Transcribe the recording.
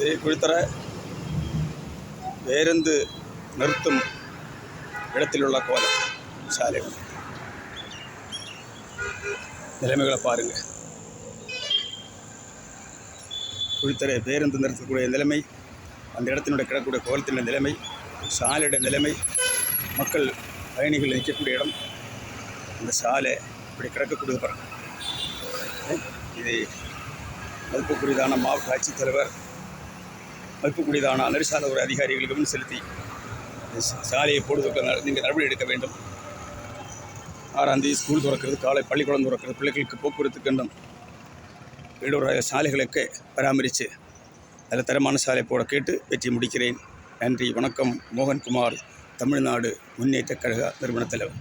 இது குழித்தர பேருந்து நிறுத்தும் இடத்திலுள்ள கோலம் சாலை நிலைமைகளை பாருங்கள். குழித்தர பேருந்து நிறுத்தக்கூடிய நிலைமை, அந்த இடத்தினுடைய கிடக்கக்கூடிய கோலத்தினுடைய நிலைமை, சாலையுடைய நிலைமை, மக்கள் பயணிகள் நிற்கக்கூடிய இடம், இந்த சாலை இப்படி கிடக்கக்கூடிய பாருங்கள். இது மதிப்புக்குரியதான மாவட்ட ஆட்சித்தலைவர், மதிப்புக்குரியதான நெடுசாலை ஒரு அதிகாரிகள் கவனம் செலுத்தி சாலையை போடுவதற்கு நீங்கள் நடவடிக்கை எடுக்க வேண்டும். 6ஆம் தேதி ஸ்கூல் திறக்கிறது, காலை பள்ளிக்கூடம் திறக்கிறது, பிள்ளைகளுக்கு போக்குவரத்துக்கு வேண்டும். வீடோட சாலைகளுக்கு பராமரித்து அதில் தரமான சாலை போட கேட்டு வெற்றி முடிக்கிறேன். நன்றி, வணக்கம். மோகன்குமார், தமிழ்நாடு முன்னேற்றக் கழக நிறுவனத் தலைவர்.